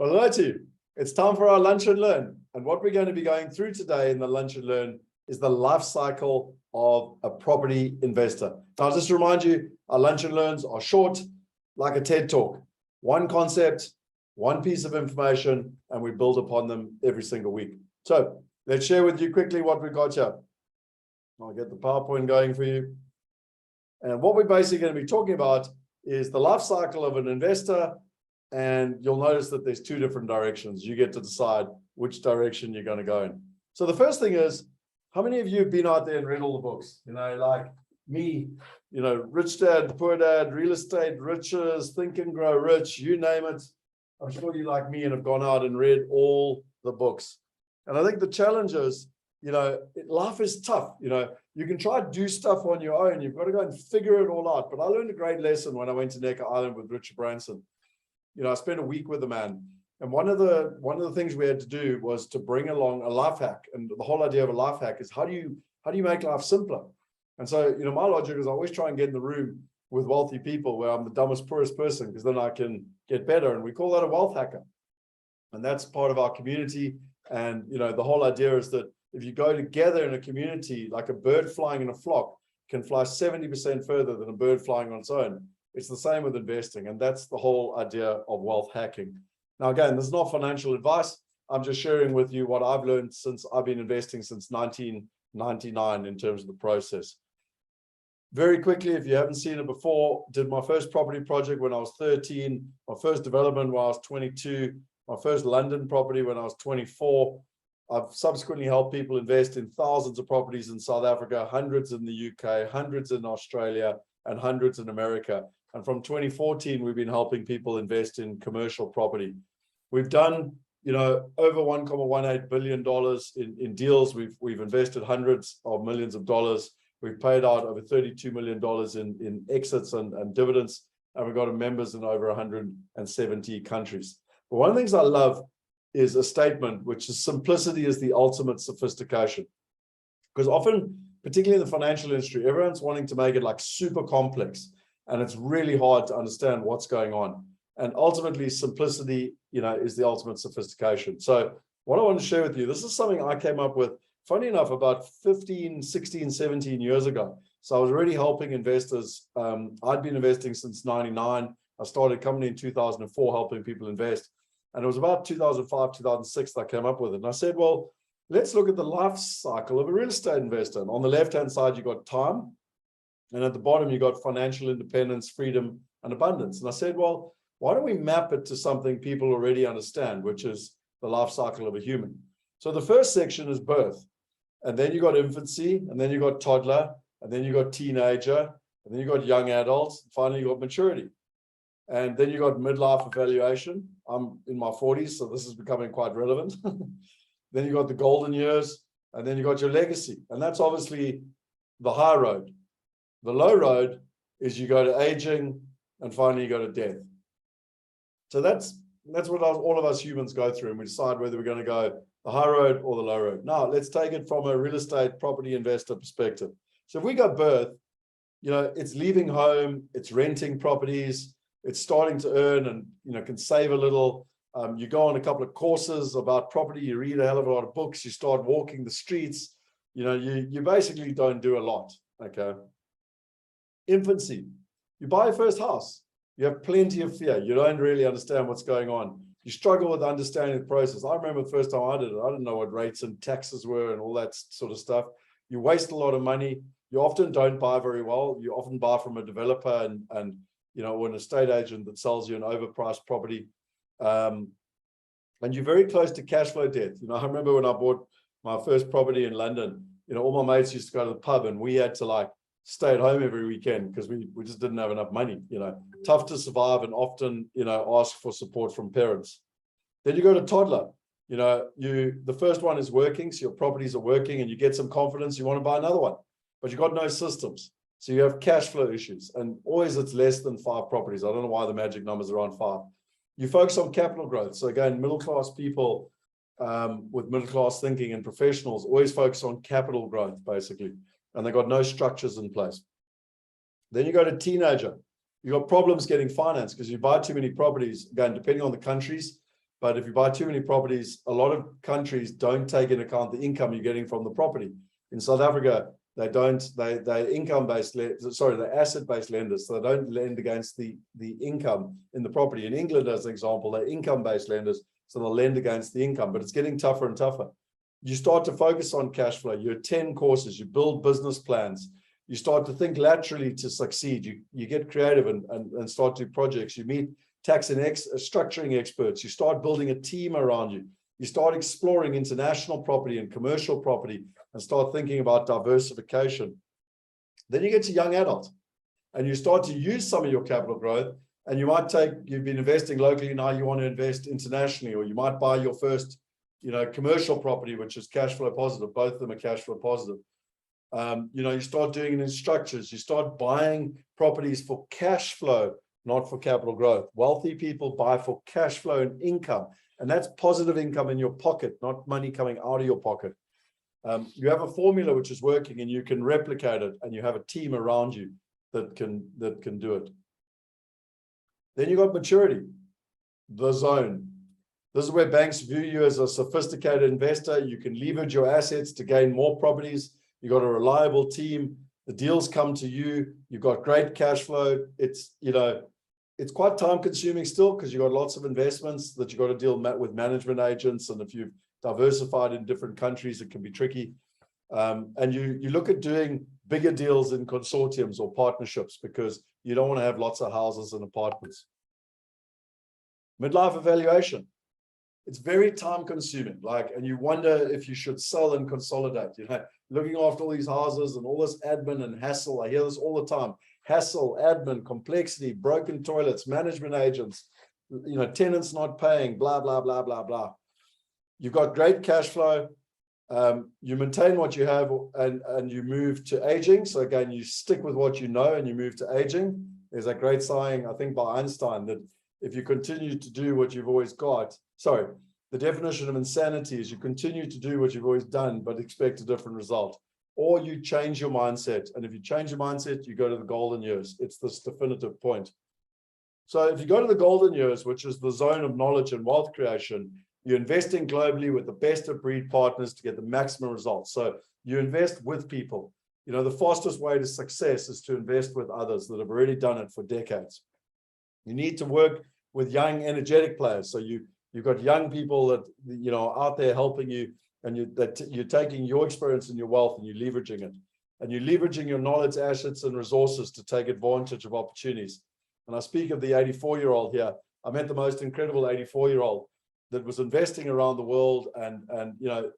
Well, hello to you. It's time for our Lunch and Learn. And what we're going to be going through today in the Lunch and Learn is the life cycle of a property investor. Now, I'll just remind you, our Lunch and Learns are short, like a TED Talk. One concept, one piece of information, and we build upon them every single week. So let's share with you quickly what we've got here. I'll get the PowerPoint going for you. And what we're basically going to be talking about is the life cycle of an investor. And you'll notice that there's two different directions. You get to decide which direction you're going to go in. So the first thing is, how many of you have been out there and read all the books? You know, like me, you know, Rich Dad, Poor Dad, Real Estate, Riches, Think and Grow Rich, you name it. I'm sure you like me and have gone out and read all the books. And I think the challenge is, you know, life is tough. You know, you can try to do stuff on your own. You've got to go and figure it all out. But I learned a great lesson when I went to Necker Island with Richard Branson. You know, I spent a week with the man, and one of the things we had to do was to bring along a life hack. And the whole idea of a life hack is how do you make life simpler? And so, you know, my logic is I always try and get in the room with wealthy people where I'm the dumbest, poorest person, because then I can get better. And we call that a wealth hacker. And that's part of our community. And, you know, the whole idea is that if you go together in a community, like a bird flying in a flock can fly 70% further than a bird flying on its own. It's the same with investing, and that's the whole idea of wealth hacking. Now, again, this is not financial advice. I'm just sharing with you what I've learned since I've been investing since 1999 in terms of the process. Very quickly, if you haven't seen it before, did my first property project when I was 13, my first development when I was 22, my first London property when I was 24. I've subsequently helped people invest in thousands of properties in South Africa, hundreds in the UK, hundreds in Australia, and hundreds in America. And from 2014, we've been helping people invest in commercial property. We've done, you know, over $1.18 billion in deals. We've invested hundreds of millions of dollars. We've paid out over $32 million in exits and dividends. And we've got members in over 170 countries. But one of the things I love is a statement, which is simplicity is the ultimate sophistication. Because often, particularly in the financial industry, everyone's wanting to make it like super complex. And it's really hard to understand what's going on. And ultimately, simplicity, you know, is the ultimate sophistication. So what I want to share with you, this is something I came up with, funny enough, about 15, 16, 17 years ago. So I was already helping investors. I'd been investing since 99. I started a company in 2004, helping people invest. And it was about 2005, 2006 that I came up with it. And I said, well, let's look at the life cycle of a real estate investor. And on the left-hand side, you got time. And at the bottom, you got financial independence, freedom, and abundance. And I said, well, why don't we map it to something people already understand, which is the life cycle of a human? So the first section is birth. And then you got infancy, and then you got toddler, and then you got teenager, and then you got young adults, and finally you got maturity. And then you got midlife evaluation. I'm in my 40s, so this is becoming quite relevant. Then you got the golden years, and then you got your legacy. And that's obviously the high road. The low road is you go to aging, and finally you go to death. So that's what all of us humans go through, and we decide whether we're going to go the high road or the low road. Now, let's take it from a real estate property investor perspective. So if we go birth, you know, it's leaving home, it's renting properties, it's starting to earn and, you know, can save a little. You go on a couple of courses about property, you read a hell of a lot of books, you start walking the streets, you know, you basically don't do a lot, okay? Infancy, you buy your first house, you have plenty of fear, you don't really understand what's going on. You struggle with understanding the process. I remember the first time I did it, I didn't know what rates and taxes were and all that sort of stuff. You waste a lot of money. You often don't buy very well. You often buy from a developer and you know, or an estate agent that sells you an overpriced property. And you're very close to cash flow death. You know, I remember when I bought my first property in London, you know, all my mates used to go to the pub and we had to like stay at home every weekend because we just didn't have enough money, you know, tough to survive and often, you know, ask for support from parents. Then you go to toddler, you know, the first one is working, so your properties are working and you get some confidence, you want to buy another one, but you've got no systems. So you have cash flow issues and always it's less than 5 properties. I don't know why the magic number is around 5. You focus on capital growth. So again, middle-class people with middle-class thinking and professionals always focus on capital growth, basically. And they've got no structures in place. Then you go to teenager. You've got problems getting finance because you buy too many properties. Again, depending on the countries, But if you buy too many properties, a lot of countries don't take into account the income you're getting from the property. In South Africa, they're income-based, they're asset-based lenders, so they don't lend against the income in the property. In England, as an example, they're income-based lenders, so they'll lend against the income, but it's getting tougher and tougher. You start to focus on cash flow, you attend courses, you build business plans, you start to think laterally to succeed, you get creative and start to do projects, you meet tax and structuring experts, you start building a team around you, you start exploring international property and commercial property and start thinking about diversification. Then you get to young adult and you start to use some of your capital growth, and you might you've been investing locally, now you want to invest internationally, or you might buy your first, commercial property, which is cash flow positive. Both of them are cash flow positive. You start doing it in structures, you start buying properties for cash flow, not for capital growth. Wealthy people buy for cash flow and income, and that's positive income in your pocket, not money coming out of your pocket. You have a formula which is working and you can replicate it, and you have a team around you that can do it. Then you got maturity, the zone. This is where banks view you as a sophisticated investor. You can leverage your assets to gain more properties. You got a reliable team. The deals come to you. You've got great cash flow. It's quite time consuming still, because you've got lots of investments that you've got to deal with management agents. And if you've diversified in different countries, it can be tricky. And you look at doing bigger deals in consortiums or partnerships, because you don't want to have lots of houses and apartments. Midlife evaluation. It's very time consuming, and you wonder if you should sell and consolidate, looking after all these houses and all this admin and hassle. I hear this all the time. Hassle, admin, complexity, broken toilets, management agents, tenants not paying, blah, blah, blah, blah, blah. You've got great cash flow. You maintain what you have, and you move to aging. So again, you stick with what you know and you move to aging. There's a great saying, I think by Einstein, that if you continue to do what you've always got, the definition of insanity is you continue to do what you've always done, but expect a different result. Or you change your mindset. And if you change your mindset, you go to the golden years. It's this definitive point. So if you go to the golden years, which is the zone of knowledge and wealth creation, you're investing globally with the best of breed partners to get the maximum results. So you invest with people. The fastest way to success is to invest with others that have already done it for decades. You need to work with young, energetic players. So you've got young people that are out there helping you, and you're taking your experience and your wealth and you're leveraging it. And you're leveraging your knowledge, assets, and resources to take advantage of opportunities. And I speak of the 84-year-old here. I met the most incredible 84-year-old that was investing around the world and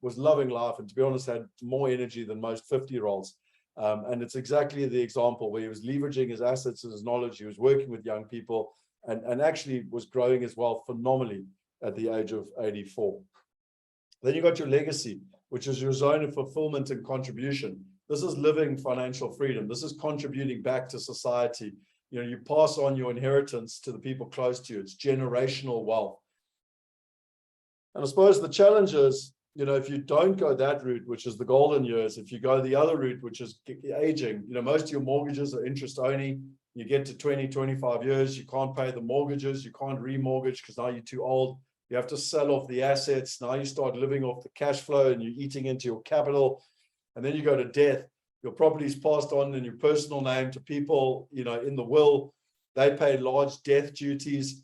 was loving life, and to be honest, had more energy than most 50-year-olds. And it's exactly the example where he was leveraging his assets and his knowledge. He was working with young people and actually was growing his wealth phenomenally at the age of 84. Then you got your legacy, which is your zone of fulfillment and contribution. This is living financial freedom. This is contributing back to society. You pass on your inheritance to the people close to you. It's generational wealth. And I suppose the challenge is, if you don't go that route, which is the golden years, if you go the other route, which is aging, most of your mortgages are interest only. You get to 20, 25 years, you can't pay the mortgages, you can't remortgage because now you're too old. You have to sell off the assets. Now you start living off the cash flow and you're eating into your capital. And then you go to death. Your property is passed on in your personal name to people, in the will. They pay large death duties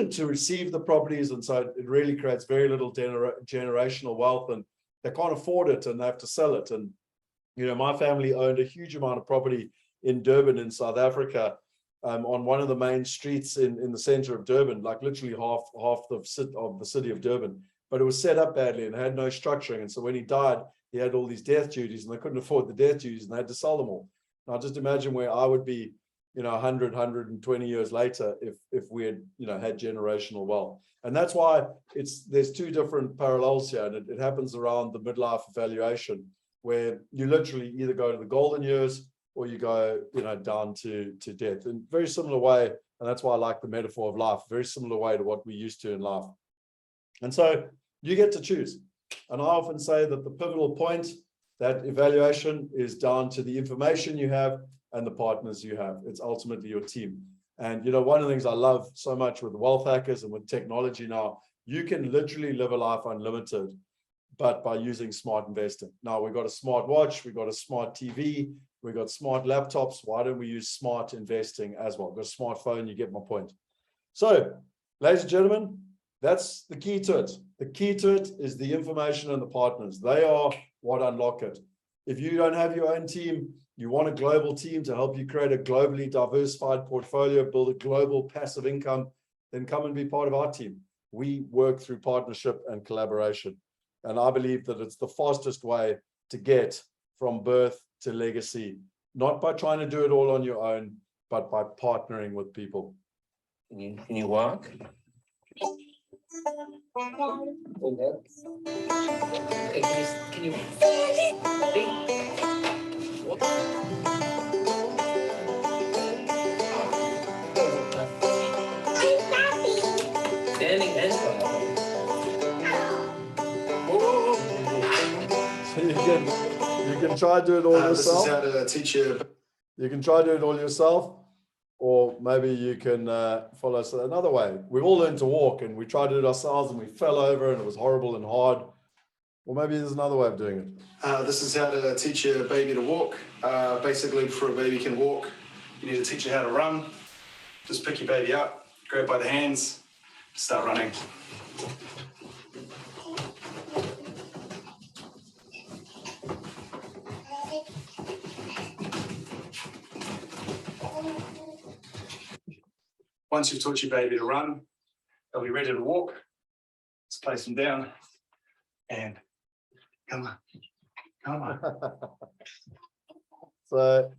to receive the properties. And so it really creates very little generational wealth, and they can't afford it and they have to sell it. And, my family owned a huge amount of property in Durban in South Africa, on one of the main streets in the center of Durban, like literally half of the city of Durban. But it was set up badly and had no structuring. And so when he died, he had all these death duties and they couldn't afford the death duties and they had to sell them all. Now just imagine where I would be, 100, 120 years later if we had, had generational wealth. And that's why there's two different parallels here. And it happens around the midlife evaluation, where you literally either go to the golden years or you go, down to death. In a very similar way, and that's why I like the metaphor of life, very similar way to what we used to in life. And so you get to choose. And I often say that the pivotal point, that evaluation, is down to the information you have and the partners you have. It's ultimately your team. And, one of the things I love so much with wealth hackers and with technology now You can literally live a life unlimited, but by using smart investing. Now we've got a smart watch, we've got a smart TV, we've got smart laptops. Why don't we use smart investing as well? We've got a smartphone, you get my point. So, ladies and gentlemen, that's the key to it. The key to it is the information and the partners. They are what unlock it. If you don't have your own team, you want a global team to help you create a globally diversified portfolio, build a global passive income, then come and be part of our team. We work through partnership and collaboration. And I believe that it's the fastest way to get from birth to legacy, not by trying to do it all on your own, but by partnering with people. Can you walk? Okay, can you standing and falling. So you can try to do it all yourself. This is how to teach you. You can try to do it all yourself, or maybe you can follow us another way. We've all learned to walk, and we tried to do it ourselves, and we fell over, and it was horrible and hard. Or maybe there's another way of doing it. This is how to teach your baby to walk. Basically, before a baby can walk, you need to teach it how to run. Just pick your baby up, grab by the hands, start running. Once you've taught your baby to run, they'll be ready to walk. Just place them down and come on, come on. So,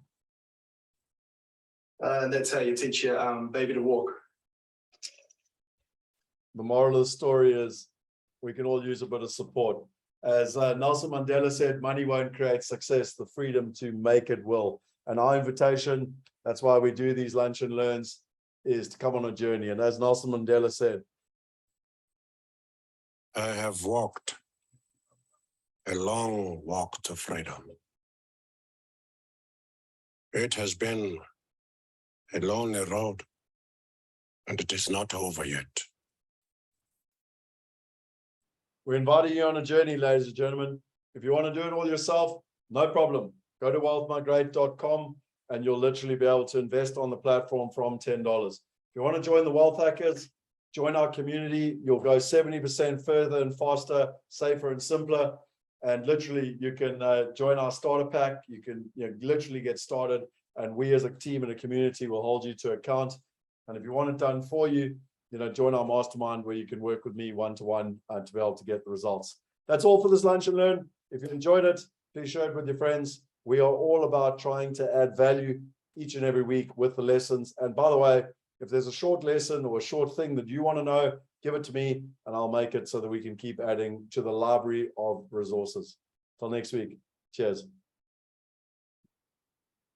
And that's how you teach your baby to walk. the moral of the story is we can all use a bit of support. As Nelson Mandela said, money won't create success, the freedom to make it will. And our invitation, that's why we do these lunch and learns, is to come on a journey. And as Nelson Mandela said, I have walked a long walk to freedom. It has been a lonely road, and it is not over yet. we're inviting you on a journey, ladies and gentlemen. If you want to do it all yourself, no problem. Go to wealthmigrate.com and you'll literally be able to invest on the platform from $10. If you want to join the Wealth Hackers, join our community. You'll go 70% further and faster, safer and simpler. And literally, you can join our starter pack. You can literally get started. And we as a team and a community will hold you to account. And if you want it done for you, join our mastermind where you can work with me one-to-one to be able to get the results. That's all for this Lunch and Learn. If you enjoyed it, please share it with your friends. We are all about trying to add value each and every week with the lessons. And by the way, if there's a short lesson or a short thing that you want to know, give it to me and I'll make it so that we can keep adding to the library of resources. Till next week. Cheers.